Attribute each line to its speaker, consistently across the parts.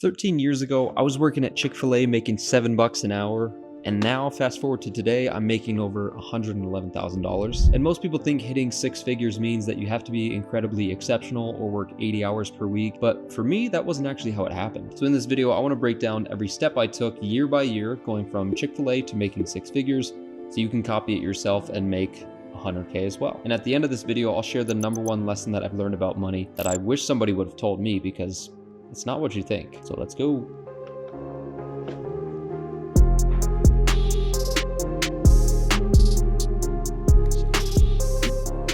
Speaker 1: 13 years ago, I was working at Chick-fil-A making $7 an hour, and now fast forward to today, I'm making over $111,000. And most people think hitting six figures means that you have to be incredibly exceptional or work 80 hours per week, but for me, that wasn't actually how it happened. So in this video, I want to break down every step I took year by year, going from Chick-fil-A to making six figures, so you can copy it yourself and make 100K as well. And at the end of this video, I'll share the #1 lesson that I've learned about money that I wish somebody would have told me, because it's not what you think. So let's go.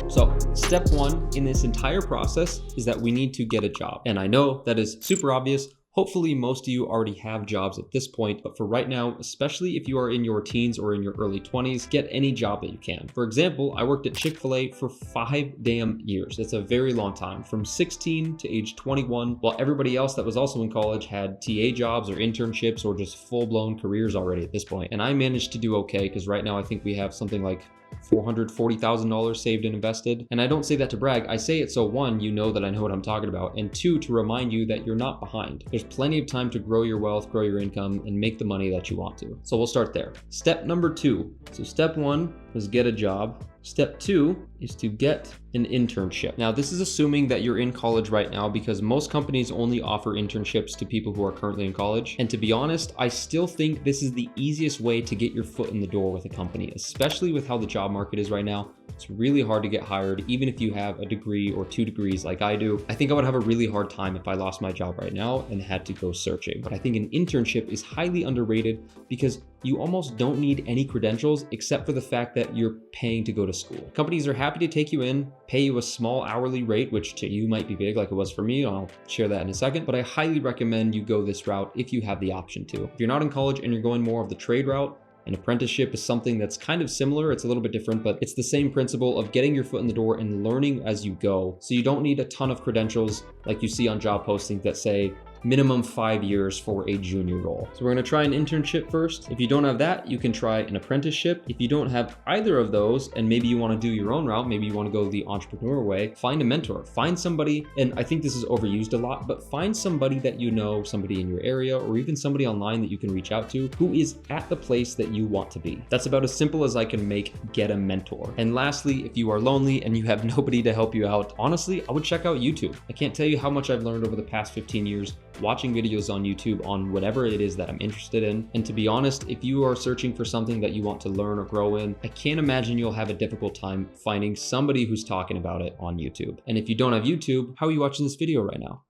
Speaker 1: So step one in this entire process is that we need to get a job. And I know that is super obvious. Hopefully most of you already have jobs at this point, but for right now, especially if you are in your teens or in your early 20s, get any job that you can. For example, I worked at Chick-fil-A for 5 damn years. That's a very long time, from 16 to age 21, while everybody else that was also in college had TA jobs or internships or just full-blown careers already at this point. And I managed to do okay, because right now I think we have something like $440,000 saved and invested. And I don't say that to brag. I say it so one, you know that I know what I'm talking about, and two, to remind you that you're not behind. There's plenty of time to grow your wealth, grow your income, and make the money that you want to. So we'll start there. Step number 2. So step 1 was get a job. Step 2 is to get an internship. Now, this is assuming that you're in college right now, because most companies only offer internships to people who are currently in college. And to be honest, I still think this is the easiest way to get your foot in the door with a company, especially with how the job market is right now. It's really hard to get hired, even if you have a degree or 2 degrees like I do. I think I would have a really hard time if I lost my job right now and had to go searching. But I think an internship is highly underrated, because you almost don't need any credentials except for the fact that you're paying to go to school. Companies are happy to take you in, pay you a small hourly rate, which to you might be big like it was for me. I'll share that in a second, but I highly recommend you go this route if you have the option to. If you're not in college and you're going more of the trade route, an apprenticeship is something that's kind of similar. It's a little bit different, but it's the same principle of getting your foot in the door and learning as you go. So you don't need a ton of credentials like you see on job postings that say minimum 5 years for a junior role. So we're gonna try an internship first. If you don't have that, you can try an apprenticeship. If you don't have either of those, and maybe you wanna do your own route, maybe you wanna go the entrepreneur way, find a mentor, find somebody, and I think this is overused a lot, but find somebody that you know, somebody in your area, or even somebody online that you can reach out to who is at the place that you want to be. That's about as simple as I can make get a mentor. And lastly, if you are lonely and you have nobody to help you out, honestly, I would check out YouTube. I can't tell you how much I've learned over the past 15 years watching videos on YouTube on whatever it is that I'm interested in. And to be honest, if you are searching for something that you want to learn or grow in, I can't imagine you'll have a difficult time finding somebody who's talking about it on YouTube. And if you don't have YouTube, how are you watching this video right now?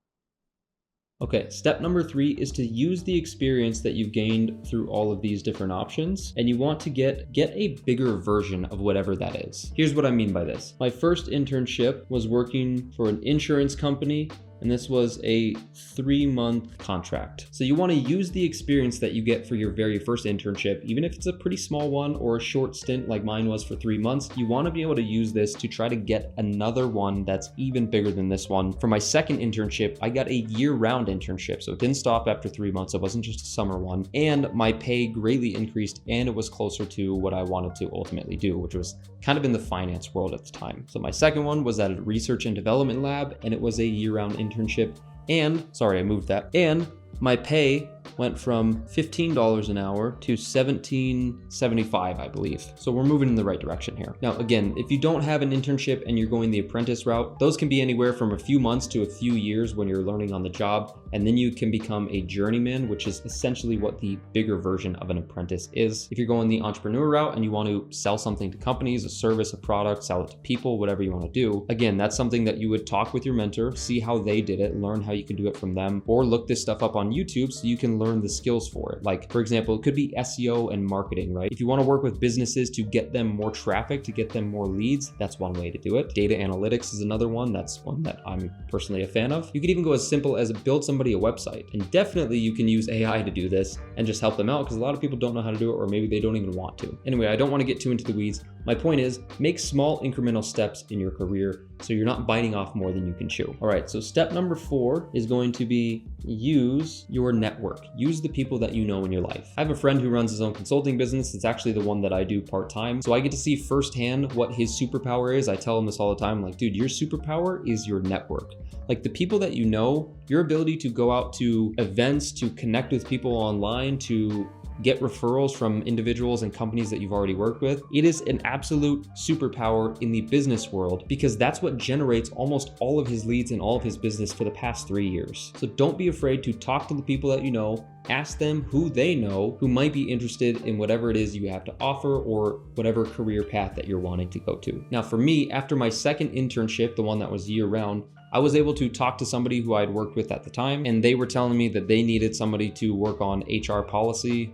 Speaker 1: Okay, step number 3 is to use the experience that you've gained through all of these different options, and you want to get a bigger version of whatever that is. Here's what I mean by this. My first internship was working for an insurance company, and this was a 3-month contract. So you want to use the experience that you get for your very first internship, even if it's a pretty small one or a short stint like mine was for 3 months. You want to be able to use this to try to get another one that's even bigger than this one. For my second internship, I got a year-round internship, so it didn't stop after 3 months. It wasn't just a summer one, and my pay greatly increased, and it was closer to what I wanted to ultimately do, which was kind of in the finance world at the time. So my second one was at a research and development lab, and it was a year-round internship. And sorry, I moved that. And my pay went from $15 an hour to $17.75, I believe. So we're moving in the right direction here. Now, again, if you don't have an internship and you're going the apprentice route, those can be anywhere from a few months to a few years when you're learning on the job. And then you can become a journeyman, which is essentially what the bigger version of an apprentice is. If you're going the entrepreneur route and you want to sell something to companies, a service, a product, sell it to people, whatever you want to do, again, that's something that you would talk with your mentor, see how they did it, learn how you can do it from them, or look this stuff up on YouTube so you can learn the skills for it. Like, for example, it could be SEO and marketing, right? If you want to work with businesses to get them more traffic, to get them more leads, that's one way to do it. Data analytics is another one. That's one that I'm personally a fan of. You could even go as simple as build somebody a website. And definitely you can use AI to do this and just help them out, because a lot of people don't know how to do it, or maybe they don't even want to. Anyway, I don't want to get too into the weeds. My point is, make small incremental steps in your career so you're not biting off more than you can chew. All right, so step number 4 is going to be use your network. Use the people that you know in your life. I have a friend who runs his own consulting business. It's actually the one that I do part-time. So I get to see firsthand what his superpower is. I tell him this all the time, like, dude, your superpower is your network. Like, the people that you know, your ability to go out to events, to connect with people online, to get referrals from individuals and companies that you've already worked with. It is an absolute superpower in the business world because that's what generates almost all of his leads and all of his business for the past 3 years. So don't be afraid to talk to the people that you know, ask them who they know who might be interested in whatever it is you have to offer or whatever career path that you're wanting to go to. Now for me, after my second internship, the one that was year round, I was able to talk to somebody who I'd worked with at the time, and they were telling me that they needed somebody to work on HR policy.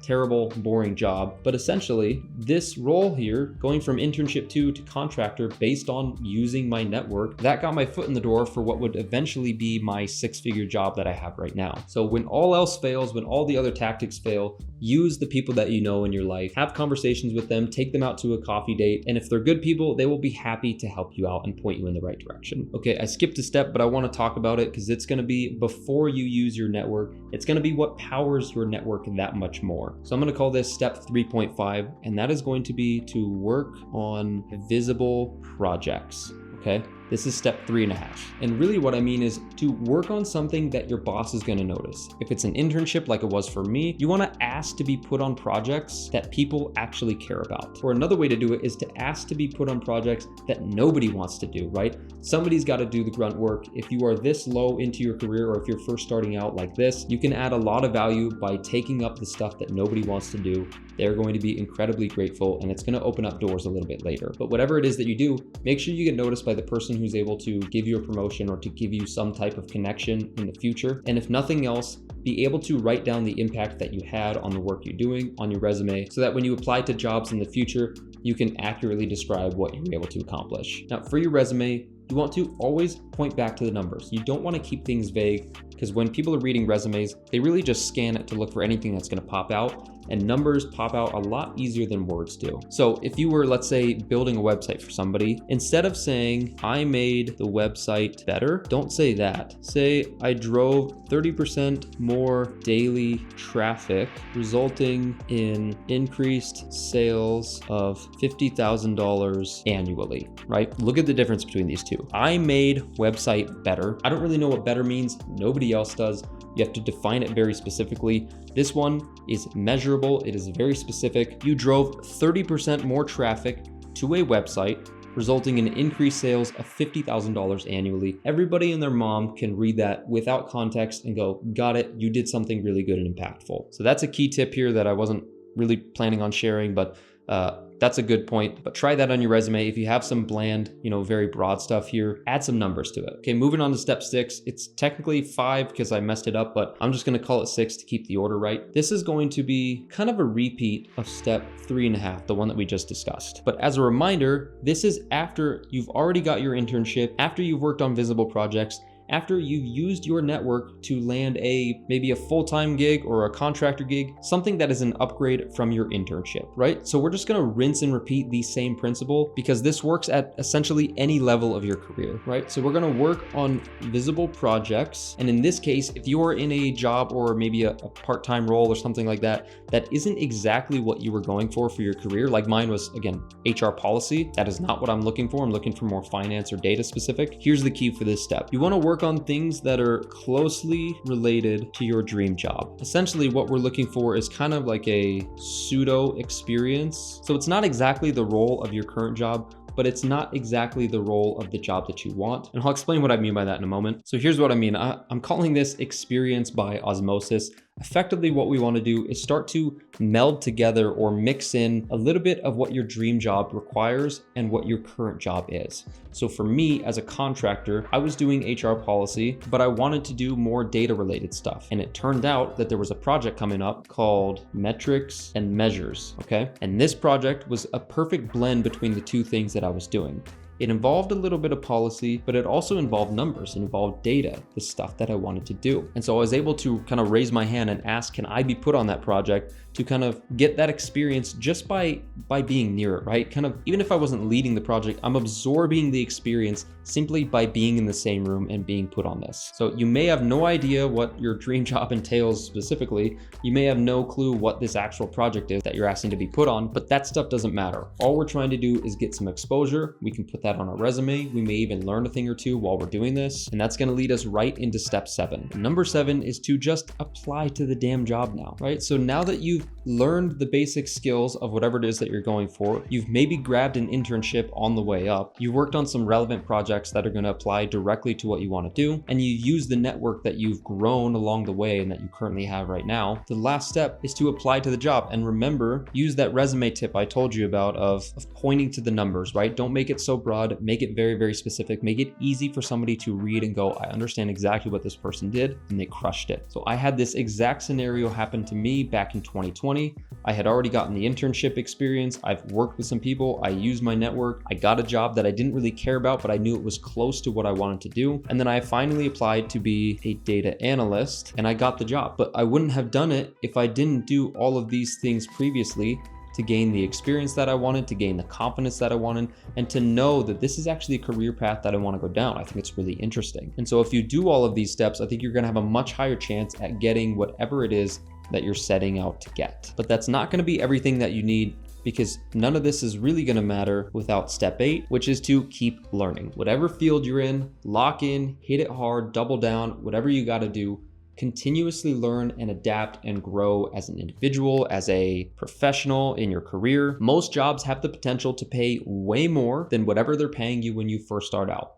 Speaker 1: Terrible, boring job. But essentially, this role here, going from internship 2 to contractor based on using my network, that got my foot in the door for what would eventually be my 6-figure job that I have right now. So when all else fails, when all the other tactics fail, use the people that you know in your life, have conversations with them, take them out to a coffee date, and if they're good people, they will be happy to help you out and point you in the right direction. Okay, I skipped a step, but I want to talk about it because it's going to be before you use your network. It's going to be what powers your network that much more. So I'm going to call this step 3.5, and that is going to be to work on visible projects. Okay, this is step 3.5. And really what I mean is to work on something that your boss is gonna notice. If it's an internship like it was for me, you wanna ask to be put on projects that people actually care about. Or another way to do it is to ask to be put on projects that nobody wants to do, right? Somebody's gotta do the grunt work. If you are this low into your career, or if you're first starting out like this, you can add a lot of value by taking up the stuff that nobody wants to do. They're going to be incredibly grateful, and it's gonna open up doors a little bit later. But whatever it is that you do, make sure you get noticed by the person who's able to give you a promotion or to give you some type of connection in the future. And if nothing else, be able to write down the impact that you had on the work you're doing on your resume so that when you apply to jobs in the future, you can accurately describe what you were able to accomplish. Now, for your resume, you want to always point back to the numbers. You don't want to keep things vague because when people are reading resumes, they really just scan it to look for anything that's going to pop out, and numbers pop out a lot easier than words do. So if you were, let's say, building a website for somebody, instead of saying, I made the website better, don't say that. Say, I drove 30% more daily traffic, resulting in increased sales of $50,000 annually, right? Look at the difference between these two. I made website better. I don't really know what better means. Nobody else does. You have to define it very specifically. This one is measurable. It is very specific. You drove 30% more traffic to a website, resulting in increased sales of $50,000 annually. Everybody and their mom can read that without context and go, got it, you did something really good and impactful. So that's a key tip here that I wasn't really planning on sharing, but that's a good point. But try that on your resume. If you have some bland, very broad stuff here, add some numbers to it. Okay, moving on to step 6. It's technically 5 because I messed it up, but I'm just gonna call it 6 to keep the order right. This is going to be kind of a repeat of step 3.5, the one that we just discussed. But as a reminder, this is after you've already got your internship, after you've worked on visible projects, after you've used your network to land maybe a full-time gig or a contractor gig, something that is an upgrade from your internship, right? So we're just gonna rinse and repeat the same principle because this works at essentially any level of your career, right? So we're gonna work on visible projects. And in this case, if you are in a job or maybe a part-time role or something like that, that isn't exactly what you were going for your career, like mine was, again, HR policy. That is not what I'm looking for. I'm looking for more finance or data specific. Here's the key for this step. You wanna work on things that are closely related to your dream job. Essentially, what we're looking for is kind of like a pseudo experience. So it's not exactly the role of your current job, but it's not exactly the role of the job that you want. And I'll explain what I mean by that in a moment. So here's what I mean. I'm calling this experience by osmosis. Effectively, what we want to do is start to meld together or mix in a little bit of what your dream job requires and what your current job is. So for me as a contractor, I was doing HR policy, but I wanted to do more data related stuff. And it turned out that there was a project coming up called metrics and measures, okay? And this project was a perfect blend between the two things that I was doing. It involved a little bit of policy, but it also involved numbers, it involved data, the stuff that I wanted to do. And so I was able to kind of raise my hand and ask, can I be put on that project to kind of get that experience just by being near it, right? Kind of, even if I wasn't leading the project, I'm absorbing the experience, simply by being in the same room and being put on this. So you may have no idea what your dream job entails specifically. You may have no clue what this actual project is that you're asking to be put on, but that stuff doesn't matter. All we're trying to do is get some exposure. We can put that on our resume. We may even learn a thing or two while we're doing this. And that's gonna lead us right into step 7. And number 7 is to just apply to the damn job now, right? So now that you've learned the basic skills of whatever it is that you're going for, you've maybe grabbed an internship on the way up, you worked on some relevant projects that are gonna apply directly to what you wanna do, and you use the network that you've grown along the way and that you currently have right now. The last step is to apply to the job. And remember, use that resume tip I told you about of pointing to the numbers, right? Don't make it so broad, make it very, very specific, make it easy for somebody to read and go, I understand exactly what this person did, and they crushed it. So I had this exact scenario happen to me back in 2020. I had already gotten the internship experience. I've worked with some people. I used my network. I got a job that I didn't really care about, but I knew it was close to what I wanted to do. And then I finally applied to be a data analyst and I got the job. But I wouldn't have done it if I didn't do all of these things previously to gain the experience that I wanted, to gain the confidence that I wanted, and to know that this is actually a career path that I want to go down. I think it's really interesting. And so if you do all of these steps, I think you're going to have a much higher chance at getting whatever it is that you're setting out to get. But that's not going to be everything that you need, because none of this is really going to matter without step 8, which is to keep learning. Whatever field you're in, lock in, hit it hard, double down, whatever you got to do. Continuously learn and adapt and grow as an individual, as a professional in your career. Most jobs have the potential to pay way more than whatever they're paying you when you first start out,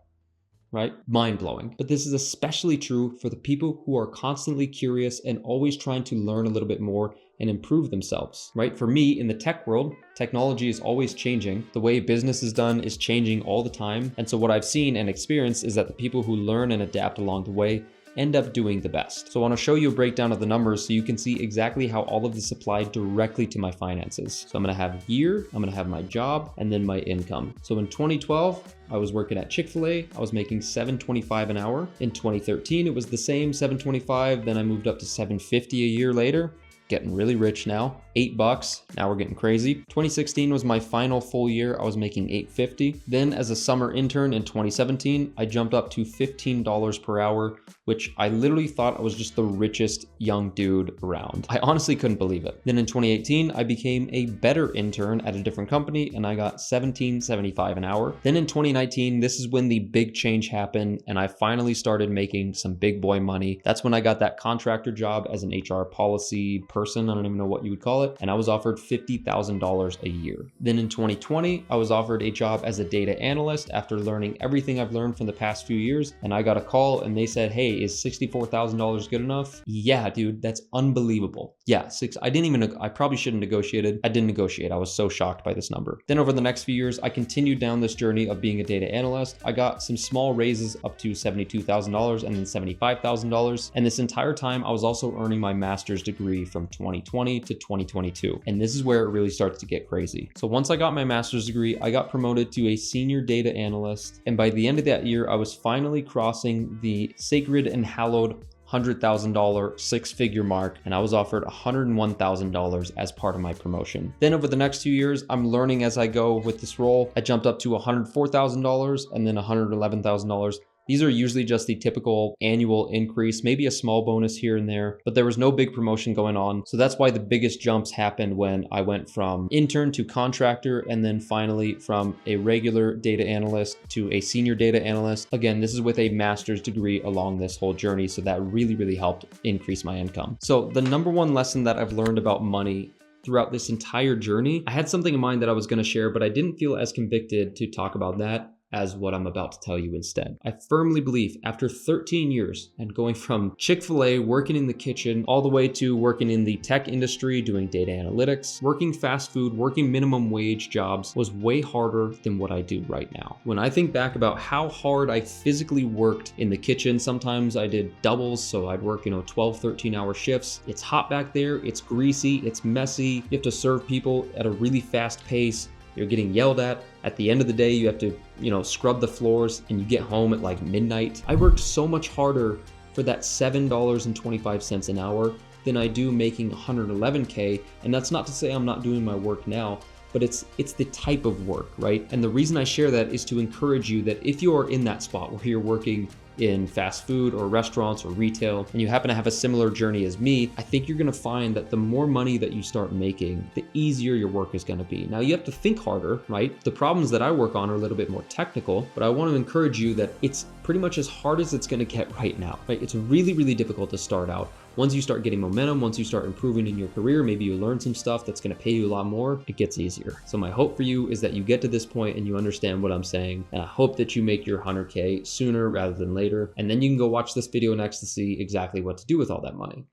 Speaker 1: right? Mind-blowing. But this is especially true for the people who are constantly curious and always trying to learn a little bit more and improve themselves, right? For me, in the tech world, technology is always changing. The way business is done is changing all the time. And so what I've seen and experienced is that the people who learn and adapt along the way end up doing the best. So I want to show you a breakdown of the numbers so you can see exactly how all of this applied directly to my finances. So I'm going to have year, I'm going to have my job, and then my income. So in 2012, I was working at Chick-fil-A. I was making $7.25 an hour. In 2013, it was the same $7.25. Then I moved up to $7.50 a year later. Getting really rich now. $8. Now we're getting crazy. 2016 was my final full year. I was making $8.50. Then as a summer intern in 2017, I jumped up to $15 per hour, which I literally thought I was just the richest young dude around. I honestly couldn't believe it. Then in 2018, I became a better intern at a different company and I got $17.75 an hour. Then in 2019, this is when the big change happened and I finally started making some big boy money. That's when I got that contractor job as an HR policy person. I don't even know what you would call it. And I was offered $50,000 a year. Then in 2020, I was offered a job as a data analyst after learning everything I've learned from the past few years. And I got a call and they said, hey, is $64,000 good enough? Yeah, dude, that's unbelievable. Yeah, I probably should have negotiated. I didn't negotiate. I was so shocked by this number. Then over the next few years, I continued down this journey of being a data analyst. I got some small raises up to $72,000 and then $75,000. And this entire time, I was also earning my master's degree from 2020 to 2022. And this is where it really starts to get crazy. So once I got my master's degree, I got promoted to a senior data analyst. And by the end of that year, I was finally crossing the sacred and hallowed $100,000 six-figure mark, and I was offered $101,000 as part of my promotion. Then over the next 2 years, I'm learning as I go with this role. I jumped up to $104,000 and then $111,000. These are usually just the typical annual increase, maybe a small bonus here and there, but there was no big promotion going on. So that's why the biggest jumps happened when I went from intern to contractor, and then finally from a regular data analyst to a senior data analyst. Again, this is with a master's degree along this whole journey. So that really, really helped increase my income. So the number one lesson that I've learned about money throughout this entire journey, I had something in mind that I was going to share, but I didn't feel as convicted to talk about that as what I'm about to tell you instead. I firmly believe after 13 years and going from Chick-fil-A, working in the kitchen, all the way to working in the tech industry, doing data analytics, working fast food, working minimum wage jobs was way harder than what I do right now. When I think back about how hard I physically worked in the kitchen, sometimes I did doubles, so I'd work, 12, 13-hour shifts. It's hot back there, it's greasy, it's messy. You have to serve people at a really fast pace. You're getting yelled at. At the end of the day, you have to, scrub the floors and you get home at like midnight. I worked so much harder for that $7.25 an hour than I do making $111K. And that's not to say I'm not doing my work now, but it's the type of work, right? And the reason I share that is to encourage you that if you're in that spot where you're working in fast food or restaurants or retail, and you happen to have a similar journey as me, I think you're gonna find that the more money that you start making, the easier your work is gonna be. Now you have to think harder, right? The problems that I work on are a little bit more technical, but I wanna encourage you that it's pretty much as hard as it's gonna get right now, right? It's really, really difficult to start out. Once you start getting momentum, once you start improving in your career, maybe you learn some stuff that's gonna pay you a lot more, it gets easier. So my hope for you is that you get to this point and you understand what I'm saying. And I hope that you make your 100K sooner rather than later. And then you can go watch this video next to see exactly what to do with all that money.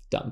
Speaker 1: Done.